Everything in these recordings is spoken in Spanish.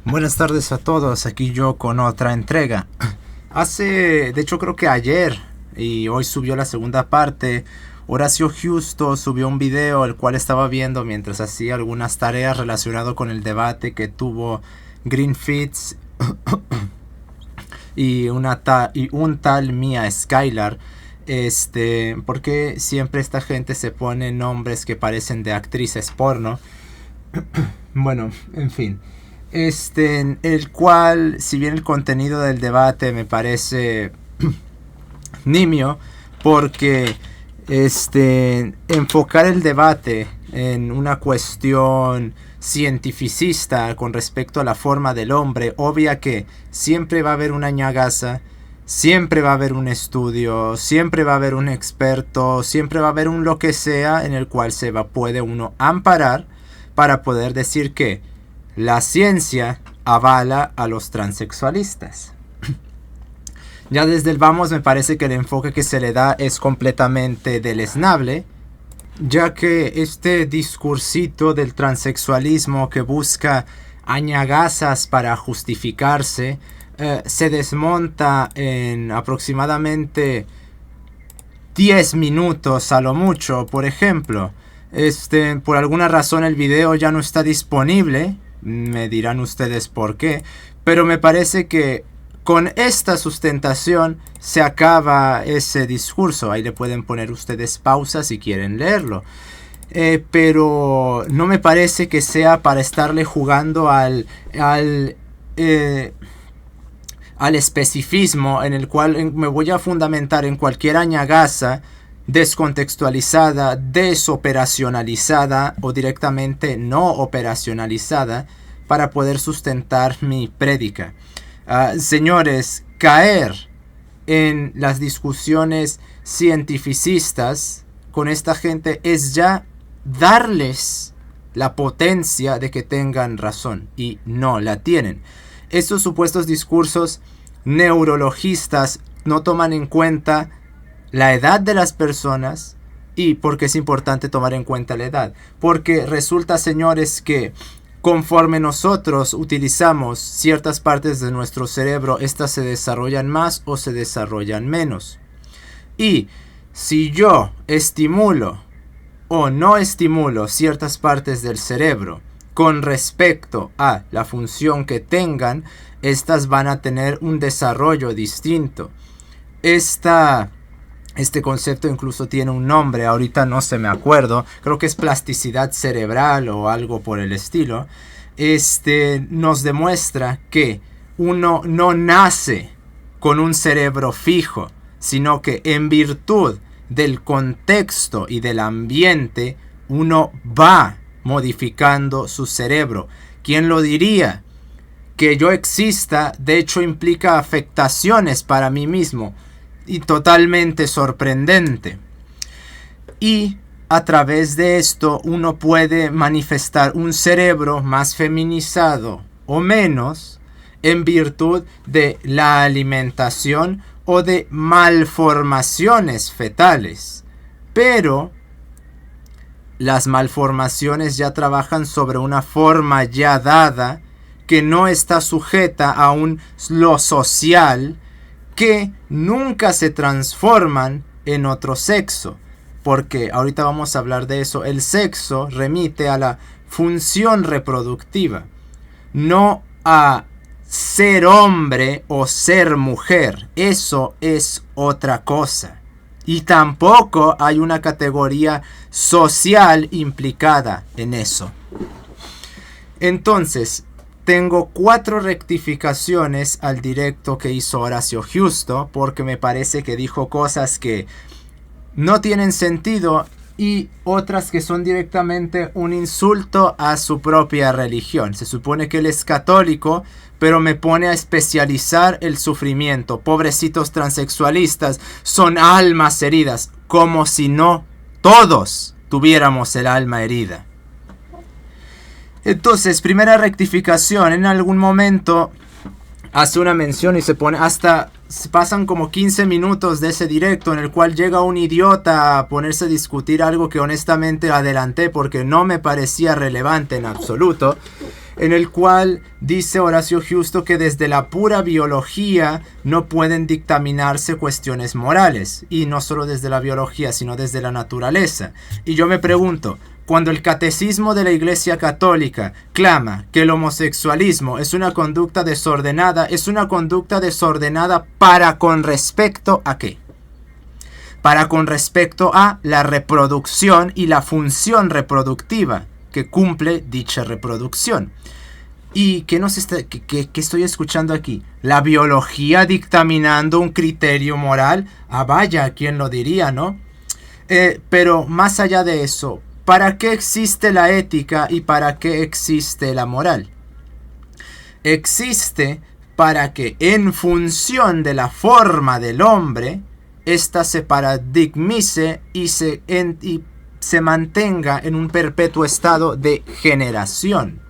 Buenas tardes a todos, aquí yo con otra entrega. De hecho creo que ayer y hoy subió la segunda parte, Horacio Justo subió un video el cual estaba viendo mientras hacía algunas tareas relacionado con el debate que tuvo Greenfits y un tal Mia Skylar. Porque siempre esta gente se pone nombres que parecen de actrices porno. Bueno, en fin. El cual, si bien el contenido del debate me parece nimio, porque enfocar el debate en una cuestión cientificista con respecto a la forma del hombre, obvia que siempre va a haber una ñagaza, siempre va a haber un estudio, siempre va a haber un experto, siempre va a haber un lo que sea en el cual puede uno amparar para poder decir que la ciencia avala a los transexualistas. Ya desde el vamos me parece que el enfoque que se le da es completamente deleznable, ya que este discursito del transexualismo que busca añagazas para justificarse se desmonta en aproximadamente 10 minutos a lo mucho. Por ejemplo, por alguna razón el video ya no está disponible. Me dirán ustedes por qué, pero me parece que con esta sustentación se acaba ese discurso. Ahí le pueden poner ustedes pausa si quieren leerlo. Pero no me parece que sea para estarle jugando al especificismo en el cual me voy a fundamentar en cualquier añagaza descontextualizada, desoperacionalizada o directamente no operacionalizada para poder sustentar mi prédica. Señores, caer en las discusiones cientificistas con esta gente es ya darles la potencia de que tengan razón, y no la tienen. Estos supuestos discursos neurologistas no toman en cuenta la edad de las personas. ¿Y por qué es importante tomar en cuenta la edad? Porque resulta, señores, que conforme nosotros utilizamos ciertas partes de nuestro cerebro, estas se desarrollan más o se desarrollan menos. Y si yo estimulo o no estimulo ciertas partes del cerebro con respecto a la función que tengan, estas van a tener un desarrollo distinto. Este concepto incluso tiene un nombre, ahorita no se me acuerdo, creo que es plasticidad cerebral o algo por el estilo. Nos demuestra que uno no nace con un cerebro fijo, sino que en virtud del contexto y del ambiente, uno va modificando su cerebro. ¿Quién lo diría? Que yo exista, de hecho, implica afectaciones para mí mismo. Y totalmente sorprendente. Y a través de esto uno puede manifestar un cerebro más feminizado o menos en virtud de la alimentación o de malformaciones fetales. Pero las malformaciones ya trabajan sobre una forma ya dada que no está sujeta a lo social, que nunca se transforman en otro sexo, porque ahorita vamos a hablar de eso. El sexo remite a la función reproductiva, no a ser hombre o ser mujer. Eso es otra cosa, y tampoco hay una categoría social implicada en eso. Entonces, tengo 4 rectificaciones al directo que hizo Horacio Justo, porque me parece que dijo cosas que no tienen sentido y otras que son directamente un insulto a su propia religión. Se supone que él es católico, pero me pone a especializar el sufrimiento. Pobrecitos transexualistas, son almas heridas, como si no todos tuviéramos el alma herida. Entonces, primera rectificación, en algún momento hace una mención y se pasan como 15 minutos de ese directo en el cual llega un idiota a ponerse a discutir algo que honestamente adelanté porque no me parecía relevante en absoluto. en el cual dice Horacio Justo que desde la pura biología no pueden dictaminarse cuestiones morales, y no solo desde la biología, sino desde la naturaleza. Y yo me pregunto, cuando el catecismo de la Iglesia Católica clama que el homosexualismo es una conducta desordenada para con respecto a ¿qué? Para con respecto a la reproducción y la función reproductiva que cumple dicha reproducción. ¿Y qué estoy escuchando aquí? ¿La biología dictaminando un criterio moral? Ah, vaya, ¿quién lo diría, no? Pero más allá de eso, ¿para qué existe la ética y para qué existe la moral? Existe para que en función de la forma del hombre, ésta se paradigmice y se mantenga en un perpetuo estado de generación,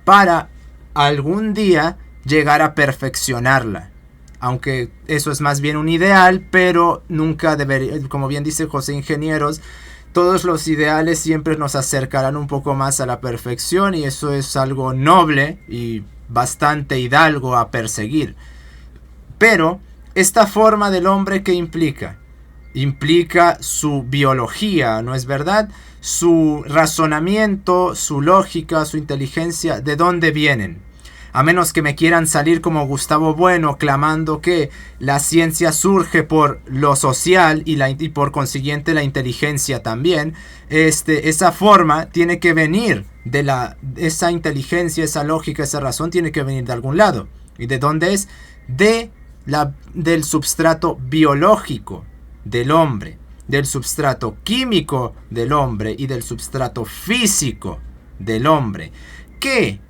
para algún día llegar a perfeccionarla. Aunque eso es más bien un ideal, pero nunca debería, como bien dice José Ingenieros, todos los ideales siempre nos acercarán un poco más a la perfección, y eso es algo noble y bastante hidalgo a perseguir. Pero esta forma del hombre, ¿qué implica? Implica su biología, ¿no es verdad? Su razonamiento, su lógica, su inteligencia, ¿de dónde vienen? A menos que me quieran salir como Gustavo Bueno clamando que la ciencia surge por lo social y por consiguiente la inteligencia también. Esa forma tiene que venir esa inteligencia, esa lógica, esa razón tiene que venir de algún lado. ¿Y de dónde es? Del substrato biológico del hombre, del substrato químico del hombre y del substrato físico del hombre, que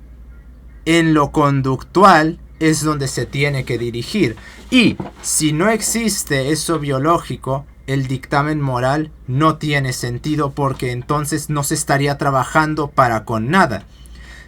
en lo conductual es donde se tiene que dirigir. Y si no existe eso biológico, el dictamen moral no tiene sentido, porque entonces no se estaría trabajando para con nada.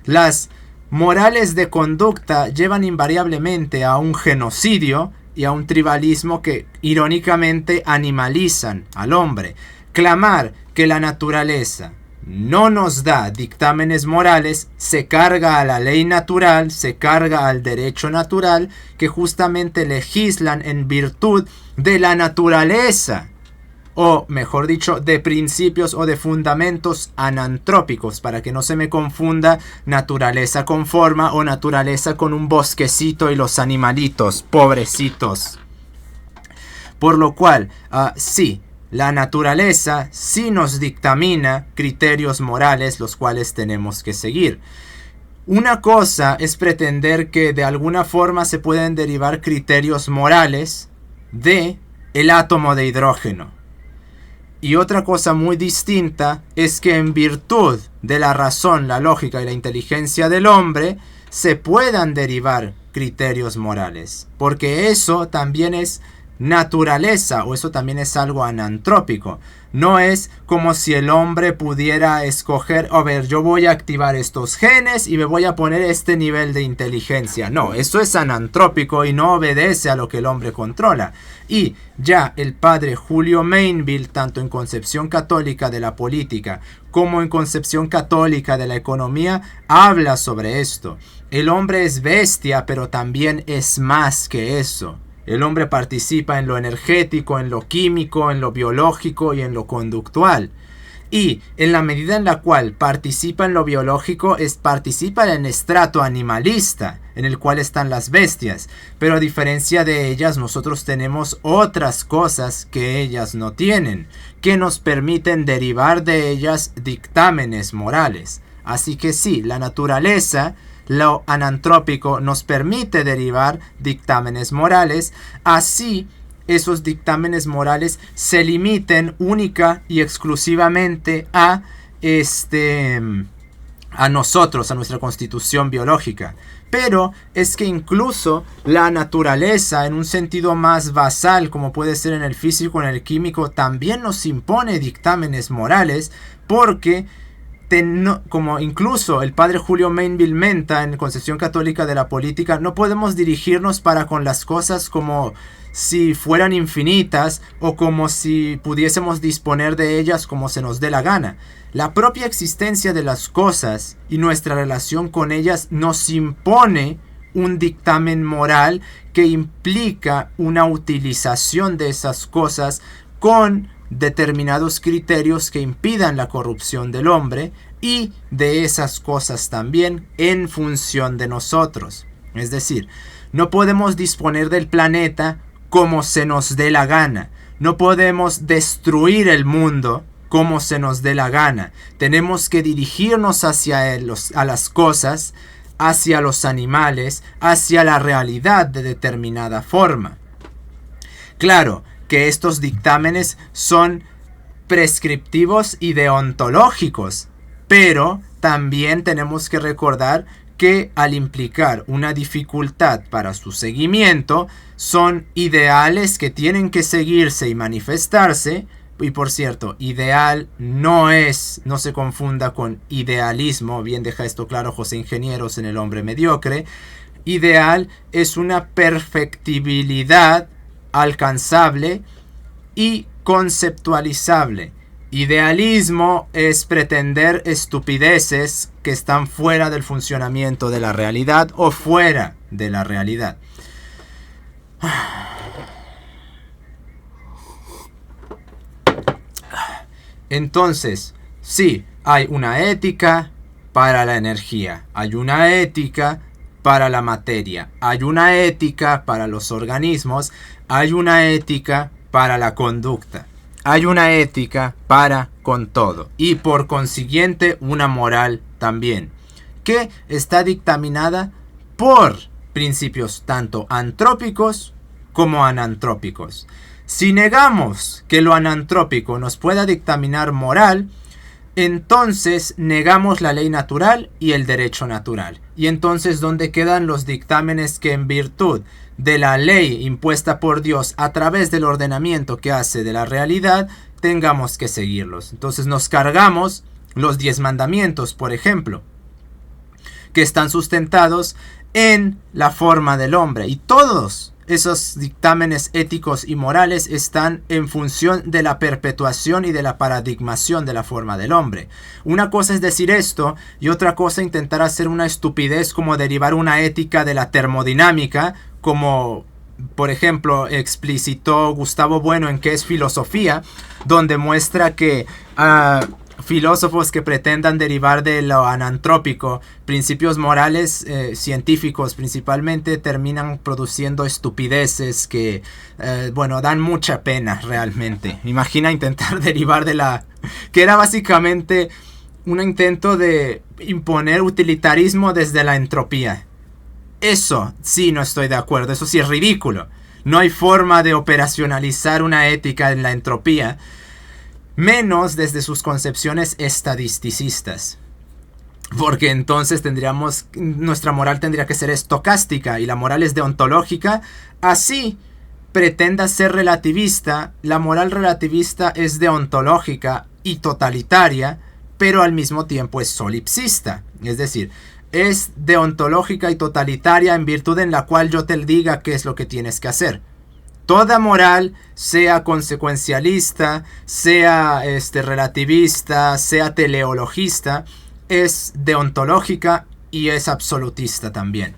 Las morales de conducta llevan invariablemente a un genocidio y a un tribalismo que irónicamente animalizan al hombre. Clamar que la naturaleza no nos da dictámenes morales se carga a la ley natural, se carga al derecho natural, que justamente legislan en virtud de la naturaleza, o mejor dicho, de principios o de fundamentos anantrópicos, para que no se me confunda naturaleza con forma o naturaleza con un bosquecito y los animalitos, pobrecitos. Por lo cual, sí, la naturaleza sí nos dictamina criterios morales los cuales tenemos que seguir. Una cosa es pretender que de alguna forma se pueden derivar criterios morales de el átomo de hidrógeno. Y otra cosa muy distinta es que en virtud de la razón, la lógica y la inteligencia del hombre se puedan derivar criterios morales. Porque eso también es naturaleza, o eso también es algo anantrópico. No es como si el hombre pudiera escoger, a ver, yo voy a activar estos genes y me voy a poner este nivel de inteligencia. No, eso es anantrópico y no obedece a lo que el hombre controla. Y ya el padre Julio Mainville, tanto en concepción católica de la política como en concepción católica de la economía, habla sobre esto. El hombre es bestia, pero también es más que eso. El hombre participa en lo energético, en lo químico, en lo biológico y en lo conductual. Y en la medida en la cual participa en lo biológico, participa en el estrato animalista, en el cual están las bestias. Pero a diferencia de ellas, nosotros tenemos otras cosas que ellas no tienen, que nos permiten derivar de ellas dictámenes morales. Así que sí, la naturaleza, lo anantrópico, nos permite derivar dictámenes morales, así esos dictámenes morales se limiten única y exclusivamente a nosotros, a nuestra constitución biológica. Pero es que incluso la naturaleza, en un sentido más basal, como puede ser en el físico, en el químico, también nos impone dictámenes morales, porque como incluso el padre Julio Mainville Menta en Concepción Católica de la Política, no podemos dirigirnos para con las cosas como si fueran infinitas o como si pudiésemos disponer de ellas como se nos dé la gana. La propia existencia de las cosas y nuestra relación con ellas nos impone un dictamen moral que implica una utilización de esas cosas con determinados criterios que impidan la corrupción del hombre y de esas cosas también en función de nosotros. Es decir, no podemos disponer del planeta como se nos dé la gana. No podemos destruir el mundo como se nos dé la gana. Tenemos que dirigirnos hacia a las cosas, hacia los animales, hacia la realidad de determinada forma. Claro que estos dictámenes son prescriptivos y deontológicos, pero también tenemos que recordar que al implicar una dificultad para su seguimiento, son ideales que tienen que seguirse y manifestarse. Y por cierto, ideal no se confunda con idealismo, bien deja esto claro José Ingenieros en El hombre mediocre. Ideal es una perfectibilidad alcanzable y conceptualizable. Idealismo es pretender estupideces que están fuera del funcionamiento de la realidad o fuera de la realidad. Entonces, sí, hay una ética para la energía, hay una ética para la materia, hay una ética para los organismos, hay una ética para la conducta, hay una ética para con todo y por consiguiente una moral también, que está dictaminada por principios tanto antrópicos como anantrópicos. Si negamos que lo anantrópico nos pueda dictaminar moral, entonces negamos la ley natural y el derecho natural. Y entonces, ¿dónde quedan los dictámenes que en virtud de la ley impuesta por Dios a través del ordenamiento que hace de la realidad, tengamos que seguirlos? Entonces nos cargamos los 10 mandamientos, por ejemplo, que están sustentados en la forma del hombre. Y todos esos dictámenes éticos y morales están en función de la perpetuación y de la paradigmación de la forma del hombre. Una cosa es decir esto y otra cosa intentar hacer una estupidez como derivar una ética de la termodinámica, como por ejemplo explicitó Gustavo Bueno en ¿Qué es filosofía?, donde muestra que filósofos que pretendan derivar de lo anantrópico principios morales científicos principalmente terminan produciendo estupideces que dan mucha pena realmente. Imagina intentar derivar de la que era básicamente un intento de imponer utilitarismo desde la entropía. Eso sí no estoy de acuerdo, eso sí es ridículo. No hay forma de operacionalizar una ética en la entropía, menos desde sus concepciones estadisticistas. Porque entonces nuestra moral tendría que ser estocástica y la moral es deontológica. Así pretenda ser relativista, la moral relativista es deontológica y totalitaria, pero al mismo tiempo es solipsista. Es decir, es deontológica y totalitaria en virtud en la cual yo te diga qué es lo que tienes que hacer. Toda moral, sea consecuencialista, sea relativista, sea teleologista, es deontológica y es absolutista también.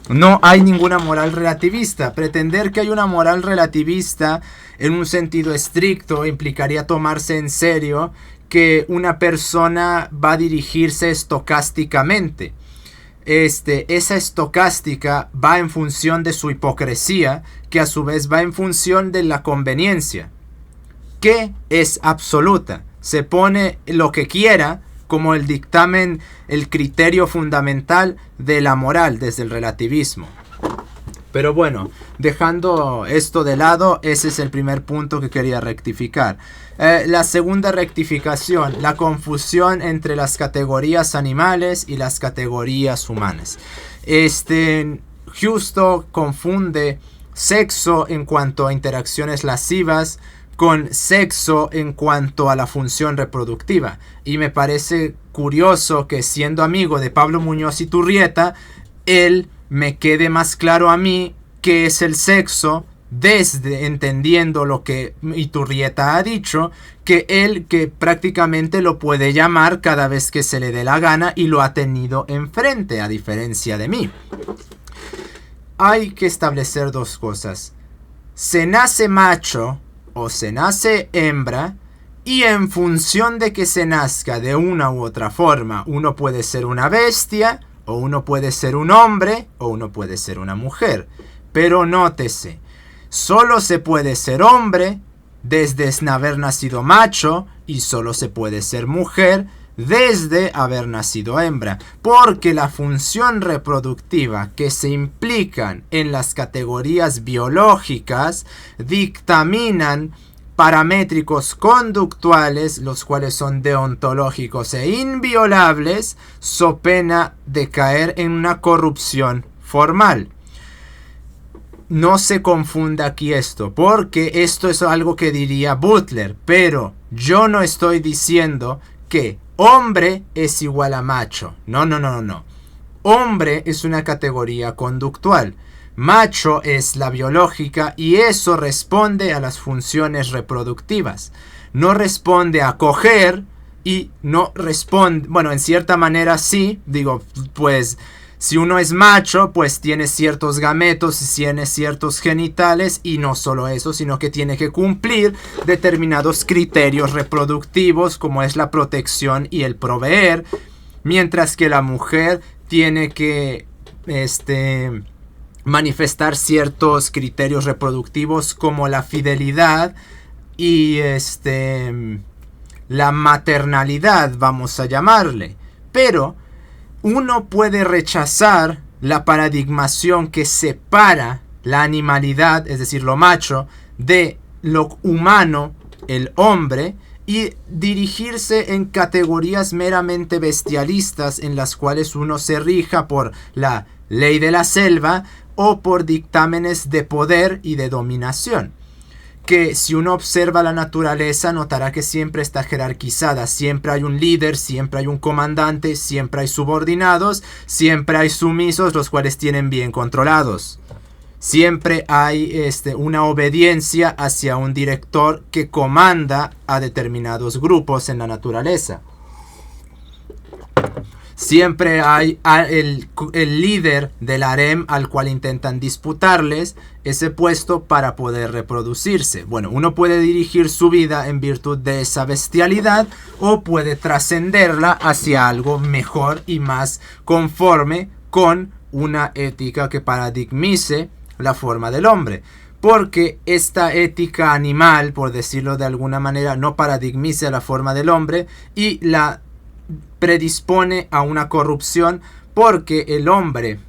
No hay ninguna moral relativista. Pretender que hay una moral relativista en un sentido estricto implicaría tomarse en serio que una persona va a dirigirse estocásticamente. Esa estocástica va en función de su hipocresía, que a su vez va en función de la conveniencia, que es absoluta. Se pone lo que quiera como el dictamen, el criterio fundamental de la moral desde el relativismo. Pero bueno, dejando esto de lado, ese es el primer punto que quería rectificar. La segunda rectificación, la confusión entre las categorías animales y las categorías humanas. Justo confunde sexo en cuanto a interacciones lascivas con sexo en cuanto a la función reproductiva. Y me parece curioso que, siendo amigo de Pablo Muñoz Iturrieta, él me quede más claro a mí qué es el sexo, desde entendiendo lo que Iturrieta ha dicho, que él, que prácticamente lo puede llamar cada vez que se le dé la gana y lo ha tenido enfrente, a diferencia de mí. Hay que establecer dos cosas: se nace macho o se nace hembra, y en función de que se nazca de una u otra forma, uno puede ser una bestia, o uno puede ser un hombre, o uno puede ser una mujer. Pero nótese, solo se puede ser hombre desde haber nacido macho, y solo se puede ser mujer desde haber nacido hembra, porque la función reproductiva que se implican en las categorías biológicas dictaminan paramétricos conductuales, los cuales son deontológicos e inviolables, so pena de caer en una corrupción formal. No se confunda aquí esto, porque esto es algo que diría Butler, pero yo no estoy diciendo que hombre es igual a macho. No. Hombre es una categoría conductual. Macho es la biológica, y eso responde a las funciones reproductivas. No responde a coger, y no responde, bueno, en cierta manera sí, digo, pues si uno es macho, pues tiene ciertos gametos y tiene ciertos genitales, y no solo eso, sino que tiene que cumplir determinados criterios reproductivos, como es la protección y el proveer, mientras que la mujer tiene que manifestar ciertos criterios reproductivos como la fidelidad y la maternalidad, vamos a llamarle. Pero uno puede rechazar la paradigmación que separa la animalidad, es decir, lo macho, de lo humano, el hombre, y dirigirse en categorías meramente bestialistas en las cuales uno se rija por la ley de la selva o por dictámenes de poder y de dominación, que si uno observa la naturaleza notará que siempre está jerarquizada. Siempre hay un líder, siempre hay un comandante, siempre hay subordinados, siempre hay sumisos, los cuales tienen bien controlados. Siempre hay una obediencia hacia un director que comanda a determinados grupos en la naturaleza. Siempre hay el líder del harem al cual intentan disputarles ese puesto para poder reproducirse. Bueno, uno puede dirigir su vida en virtud de esa bestialidad, o puede trascenderla hacia algo mejor y más conforme con una ética que paradigmice la forma del hombre. Porque esta ética animal, por decirlo de alguna manera, no paradigmiza la forma del hombre y la predispone a una corrupción, porque el hombre,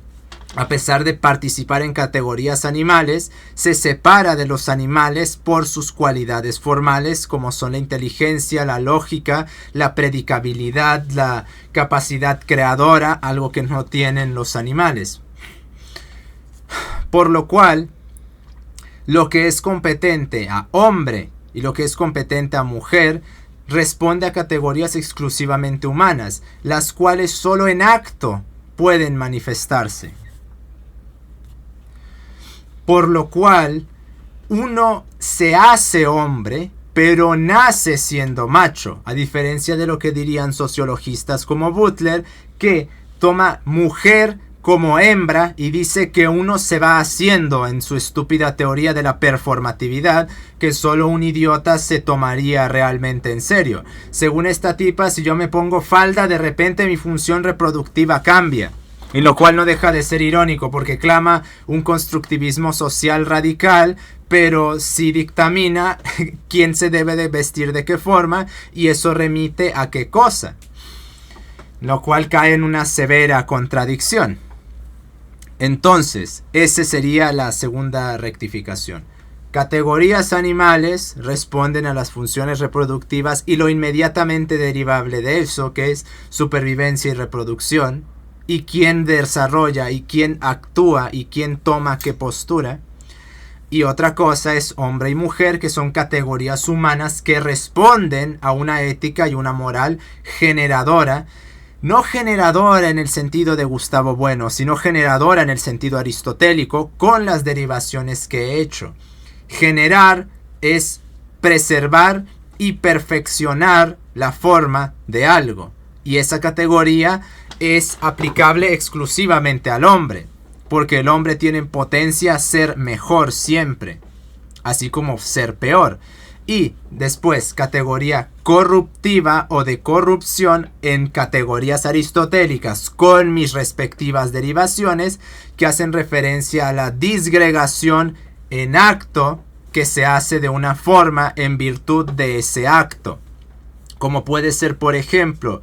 a pesar de participar en categorías animales, se separa de los animales por sus cualidades formales, como son la inteligencia, la lógica, la predicabilidad, la capacidad creadora, algo que no tienen los animales. Por lo cual, lo que es competente a hombre y lo que es competente a mujer responde a categorías exclusivamente humanas, las cuales solo en acto pueden manifestarse. Por lo cual, uno se hace hombre, pero nace siendo macho, a diferencia de lo que dirían sociologistas como Butler, que toma mujer como hembra y dice que uno se va haciendo, en su estúpida teoría de la performatividad, que solo un idiota se tomaría realmente en serio. Según esta tipa, si yo me pongo falda, de repente mi función reproductiva cambia. Y lo cual no deja de ser irónico, porque clama un constructivismo social radical, pero sí dictamina quién se debe de vestir de qué forma, y eso remite a qué cosa. Lo cual cae en una severa contradicción. Entonces, esa sería la segunda rectificación. Categorías animales responden a las funciones reproductivas y lo inmediatamente derivable de eso, que es supervivencia y reproducción, y quién desarrolla y quién actúa y quién toma qué postura. Y otra cosa es hombre y mujer, que son categorías humanas que responden a una ética y una moral generadora. No generadora en el sentido de Gustavo Bueno, sino generadora en el sentido aristotélico, con las derivaciones que he hecho. Generar es preservar y perfeccionar la forma de algo. Y esa categoría es aplicable exclusivamente al hombre, porque el hombre tiene en potencia ser mejor siempre, así como ser peor. Y después, categoría corruptiva o de corrupción en categorías aristotélicas con mis respectivas derivaciones que hacen referencia a la disgregación en acto que se hace de una forma en virtud de ese acto. Como puede ser, por ejemplo,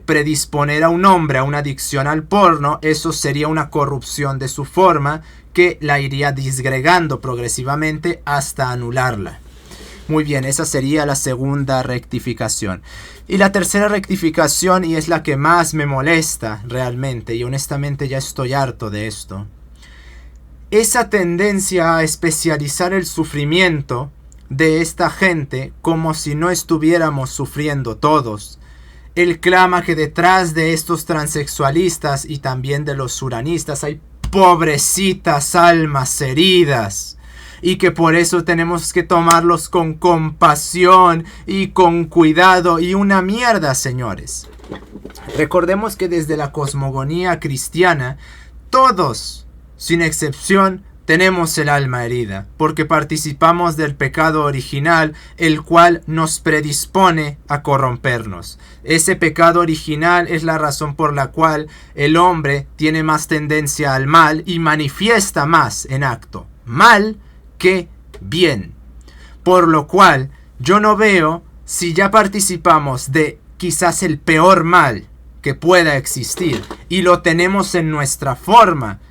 predisponer a un hombre a una adicción al porno, eso sería una corrupción de su forma que la iría disgregando progresivamente hasta anularla. Muy bien, esa sería la segunda rectificación. Y la tercera rectificación, y es la que más me molesta realmente, y honestamente ya estoy harto de esto. Esa tendencia a especializar el sufrimiento de esta gente como si no estuviéramos sufriendo todos. Él clama que detrás de estos transexualistas y también de los uranistas hay pobrecitas almas heridas. Y que por eso tenemos que tomarlos con compasión y con cuidado. Y una mierda, señores. Recordemos que desde la cosmogonía cristiana, todos, sin excepción, tenemos el alma herida, porque participamos del pecado original, el cual nos predispone a corrompernos. Ese pecado original es la razón por la cual el hombre tiene más tendencia al mal y manifiesta más en acto mal que bien. Por lo cual, yo no veo, si ya participamos de quizás el peor mal que pueda existir y lo tenemos en nuestra forma,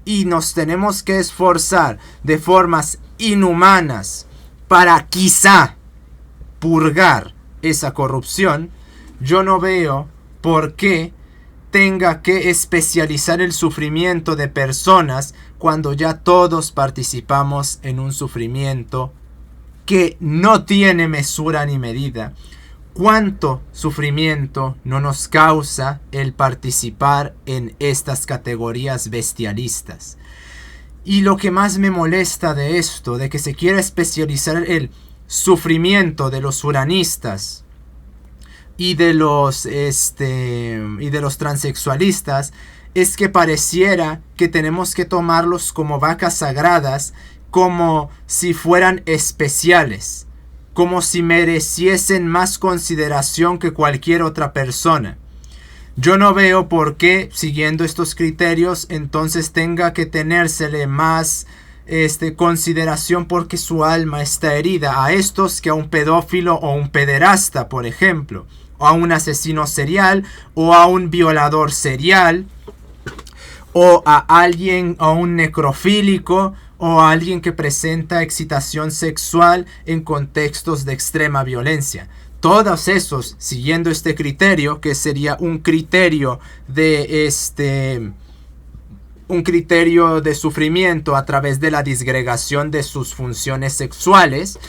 y nos tenemos que esforzar de formas inhumanas para quizá purgar esa corrupción, yo no veo por qué tenga que especializar el sufrimiento de personas cuando ya todos participamos en un sufrimiento que no tiene mesura ni medida. ¿Cuánto sufrimiento no nos causa el participar en estas categorías bestialistas? Y lo que más me molesta de esto, de que se quiera especializar el sufrimiento de los uranistas y de los transexualistas, es que pareciera que tenemos que tomarlos como vacas sagradas, como si fueran especiales, como si mereciesen más consideración que cualquier otra persona. Yo no veo por qué, siguiendo estos criterios, entonces tenga que tenérsele más consideración porque su alma está herida a estos que a un pedófilo o un pederasta, por ejemplo, o a un asesino serial, o a un violador serial, o a alguien, a un necrofílico, o a alguien que presenta excitación sexual en contextos de extrema violencia. Todos esos, siguiendo este criterio, que sería un criterio de sufrimiento a través de la disgregación de sus funciones sexuales,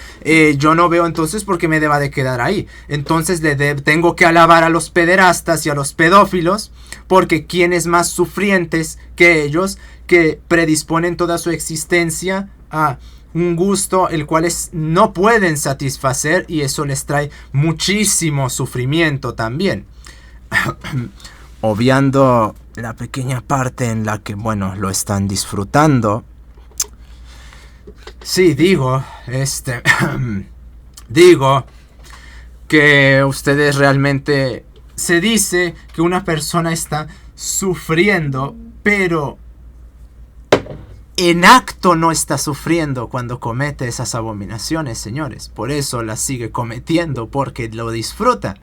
yo no veo entonces por qué me deba de quedar ahí. Entonces tengo que alabar a los pederastas y a los pedófilos, porque ¿quiénes más sufrientes que ellos, que predisponen toda su existencia a un gusto el cual no pueden satisfacer, y eso les trae muchísimo sufrimiento también? Obviando la pequeña parte en la que, bueno, lo están disfrutando. Sí, digo que ustedes realmente, se dice que una persona está sufriendo, pero en acto no está sufriendo cuando comete esas abominaciones, señores. Por eso las sigue cometiendo, porque lo disfruta,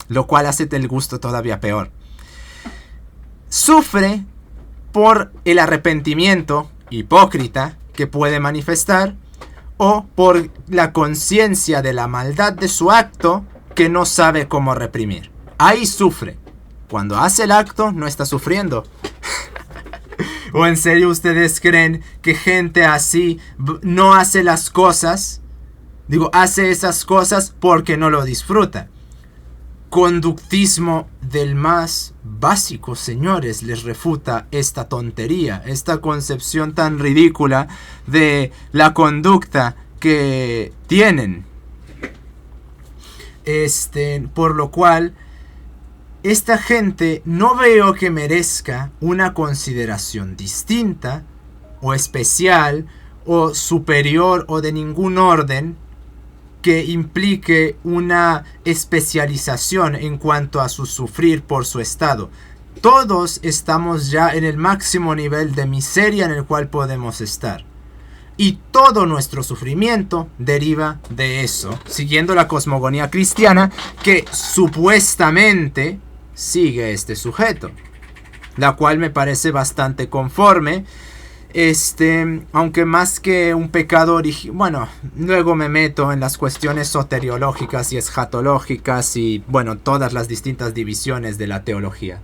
lo cual hace el gusto todavía peor. Sufre por el arrepentimiento hipócrita que puede manifestar, o por la conciencia de la maldad de su acto que no sabe cómo reprimir. Ahí sufre. Cuando hace el acto no está sufriendo. ¿O en serio ustedes creen que gente así no hace las cosas? Hace esas cosas porque no lo disfruta. Conductismo del más básico, señores, les refuta esta tontería, esta concepción tan ridícula de la conducta que tienen. Por lo cual, esta gente no veo que merezca una consideración distinta o especial o superior o de ningún orden que implique una especialización en cuanto a su sufrir por su estado. Todos estamos ya en el máximo nivel de miseria en el cual podemos estar. Y todo nuestro sufrimiento deriva de eso, siguiendo la cosmogonía cristiana que supuestamente sigue este sujeto, la cual me parece bastante conforme. Aunque más que un pecado original, bueno, luego me meto en las cuestiones soteriológicas y escatológicas y, bueno, todas las distintas divisiones de la teología.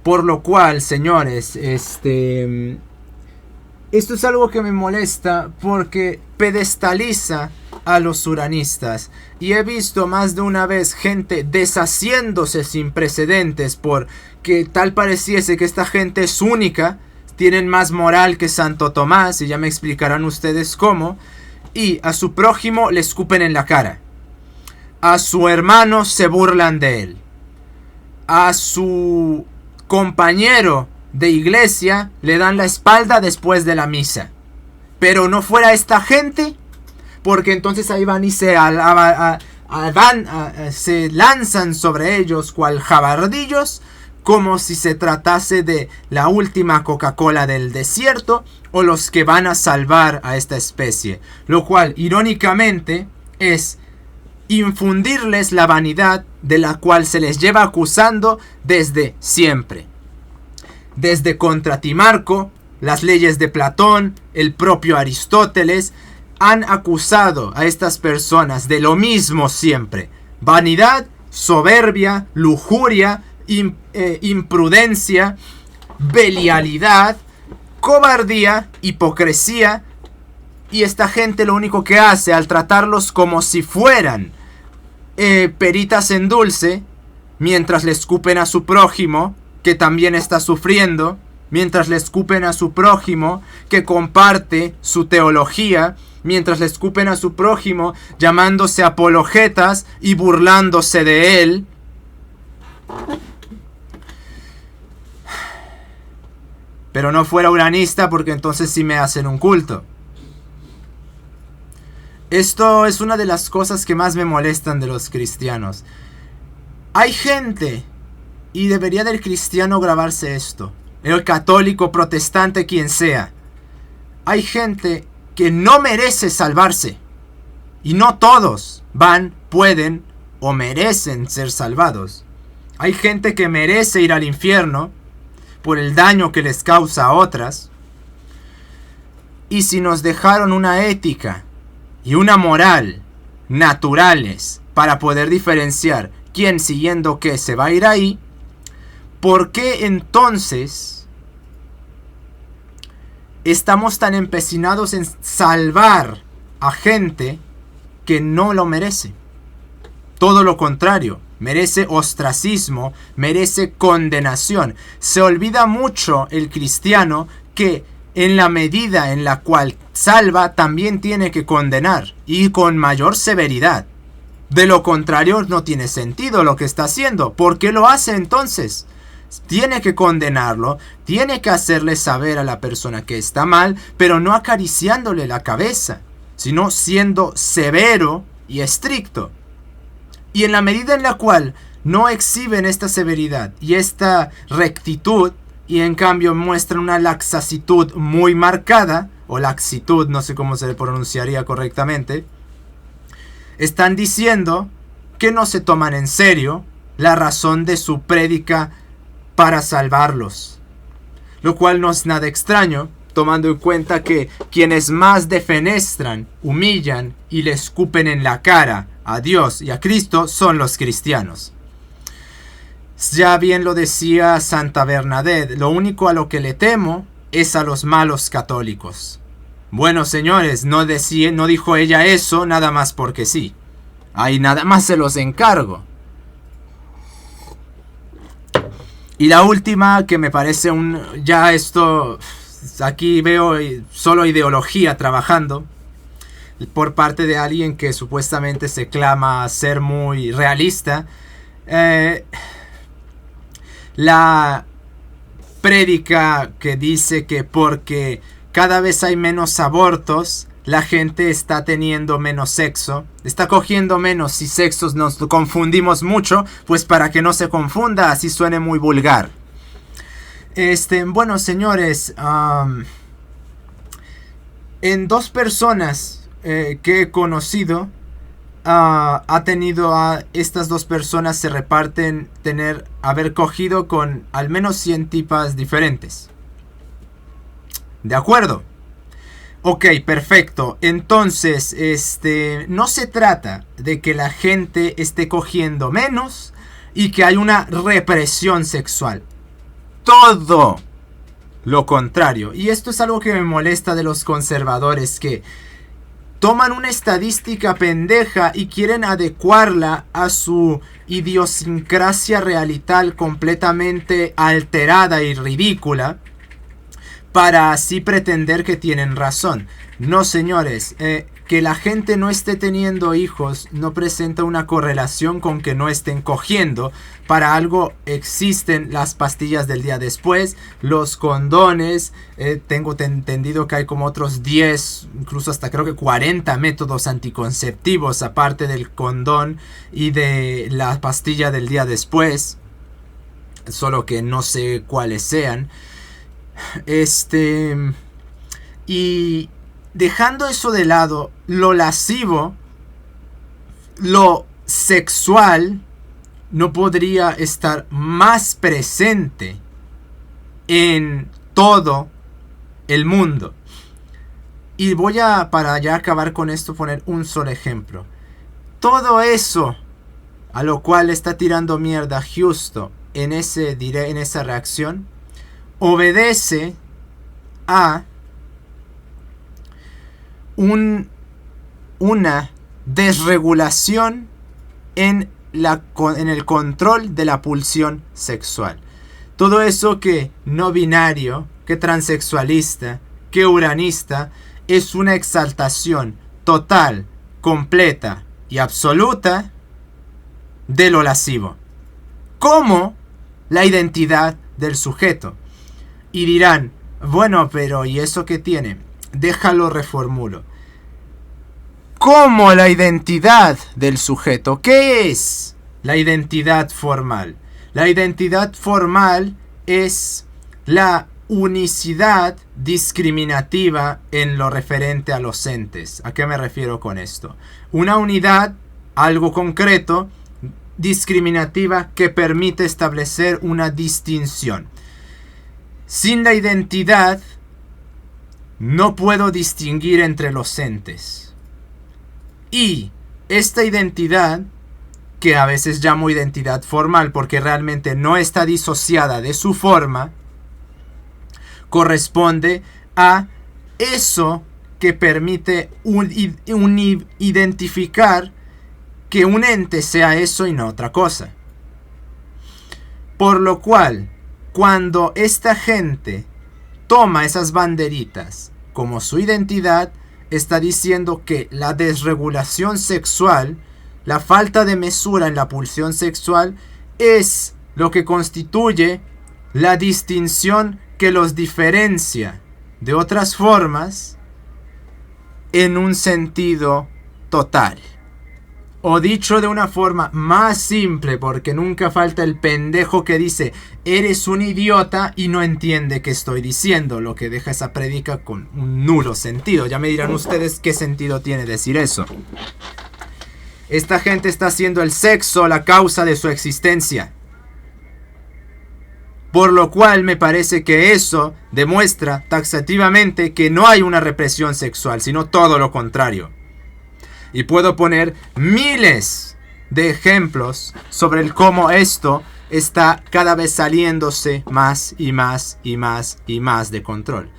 Por lo cual, señores, esto es algo que me molesta porque pedestaliza a los uranistas. Y he visto más de una vez gente deshaciéndose sin precedentes porque tal pareciese que esta gente es única, tienen más moral que Santo Tomás, y ya me explicarán ustedes cómo, y a su prójimo le escupen en la cara. A su hermano se burlan de él. A su compañero de iglesia le dan la espalda después de la misa. Pero no fuera esta gente, porque entonces ahí van y se lanzan sobre ellos cual jabardillos, como si se tratase de la última Coca-Cola del desierto o los que van a salvar a esta especie. Lo cual, irónicamente, es infundirles la vanidad de la cual se les lleva acusando desde siempre. Desde contra Timarco, las leyes de Platón, el propio Aristóteles, han acusado a estas personas de lo mismo siempre: vanidad, soberbia, lujuria, imprudencia, belialidad, cobardía, hipocresía. Y esta gente lo único que hace al tratarlos como si fueran peritas en dulce, mientras le escupen a su prójimo, que también está sufriendo, mientras le escupen a su prójimo, que comparte su teología, mientras le escupen a su prójimo, llamándose apologetas y burlándose de él. Pero no fuera uranista, porque entonces sí me hacen un culto. Esto es una de las cosas que más me molestan de los cristianos. Hay gente, y debería del cristiano grabarse esto, el católico, protestante, quien sea. Hay gente que no merece salvarse. Y no todos pueden o merecen ser salvados. Hay gente que merece ir al infierno por el daño que les causa a otras. Y si nos dejaron una ética y una moral naturales para poder diferenciar quién siguiendo qué se va a ir ahí, ¿por qué entonces estamos tan empecinados en salvar a gente que no lo merece? Todo lo contrario, merece ostracismo, merece condenación. Se olvida mucho el cristiano que en la medida en la cual salva, también tiene que condenar, y con mayor severidad. De lo contrario, no tiene sentido lo que está haciendo. ¿Por qué lo hace entonces? Tiene que condenarlo, tiene que hacerle saber a la persona que está mal, pero no acariciándole la cabeza, sino siendo severo y estricto. Y en la medida en la cual no exhiben esta severidad y esta rectitud, y en cambio muestran una laxitud muy marcada, o laxitud, no sé cómo se le pronunciaría correctamente, están diciendo que no se toman en serio la razón de su prédica para salvarlos. Lo cual no es nada extraño, tomando en cuenta que quienes más defenestran, humillan y le escupen en la cara a Dios y a Cristo son los cristianos. Ya bien lo decía Santa Bernadette, lo único a lo que le temo es a los malos católicos. Bueno, señores, no dijo ella eso nada más porque sí. Ahí nada más se los encargo. Y la última que me parece ya esto, aquí veo solo ideología trabajando por parte de alguien que supuestamente se clama ser muy realista. La prédica que dice que porque cada vez hay menos abortos, la gente está teniendo menos sexo, está cogiendo menos. Si sexos nos confundimos mucho, pues para que no se confunda, así suene muy vulgar. Bueno, señores, en 2 personas que he conocido, estas 2 personas se reparten haber cogido con al menos 100 tipas diferentes. ¿De acuerdo? Ok, perfecto. Entonces, no se trata de que la gente esté cogiendo menos y que hay una represión sexual. Todo lo contrario. Y esto es algo que me molesta de los conservadores, que toman una estadística pendeja y quieren adecuarla a su idiosincrasia realital completamente alterada y ridícula, para así pretender que tienen razón. No, señores, que la gente no esté teniendo hijos no presenta una correlación con que no estén cogiendo. Para algo existen las pastillas del día después, los condones, tengo entendido que hay como otros 10, incluso hasta creo que 40 métodos anticonceptivos aparte del condón y de la pastilla del día después, solo que no sé cuáles sean. Y dejando eso de lado, lo lascivo, lo sexual, no podría estar más presente en todo el mundo. Y voy a, para ya acabar con esto, poner un solo ejemplo. Todo eso a lo cual está tirando mierda Justo en esa reacción obedece a una desregulación en el control de la pulsión sexual. Todo eso que no binario, que transexualista, que uranista, es una exaltación total, completa y absoluta de lo lascivo, como la identidad del sujeto. Y dirán, bueno, pero ¿y eso qué tiene? Déjalo reformulo. ¿Cómo la identidad del sujeto? ¿Qué es la identidad formal? La identidad formal es la unicidad discriminativa en lo referente a los entes. ¿A qué me refiero con esto? Una unidad, algo concreto, discriminativa que permite establecer una distinción. Sin la identidad no puedo distinguir entre los entes. Y esta identidad, que a veces llamo identidad formal porque realmente no está disociada de su forma, corresponde a eso que permite identificar que un ente sea eso y no otra cosa. Por lo cual, cuando esta gente toma esas banderitas como su identidad, está diciendo que la desregulación sexual, la falta de mesura en la pulsión sexual, es lo que constituye la distinción que los diferencia de otras formas en un sentido total. O dicho de una forma más simple, porque nunca falta el pendejo que dice eres un idiota y no entiende qué estoy diciendo, lo que deja esa prédica con un nulo sentido. Ya me dirán ustedes qué sentido tiene decir eso. Esta gente está haciendo el sexo la causa de su existencia. Por lo cual me parece que eso demuestra taxativamente que no hay una represión sexual, sino todo lo contrario. Y puedo poner miles de ejemplos sobre el cómo esto está cada vez saliéndose más y más y más y más de control.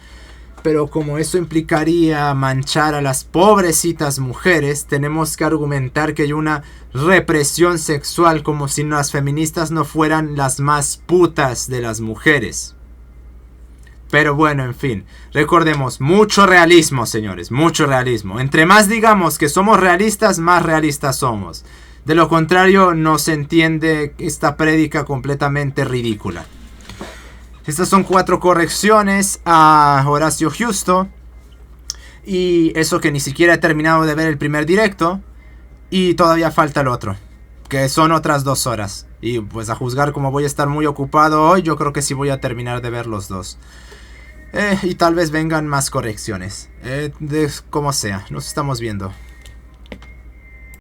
Pero como eso implicaría manchar a las pobrecitas mujeres, tenemos que argumentar que hay una represión sexual, como si las feministas no fueran las más putas de las mujeres. Pero bueno, en fin, recordemos, mucho realismo, señores, mucho realismo. Entre más digamos que somos realistas, más realistas somos. De lo contrario, no se entiende esta prédica completamente ridícula. Estas son 4 correcciones a Horacio Justo. Y eso que ni siquiera he terminado de ver el primer directo. Y todavía falta el otro, que son otras 2 horas. Y pues a juzgar como voy a estar muy ocupado hoy, yo creo que sí voy a terminar de ver los 2. Y tal vez vengan más correcciones. Como sea, nos estamos viendo.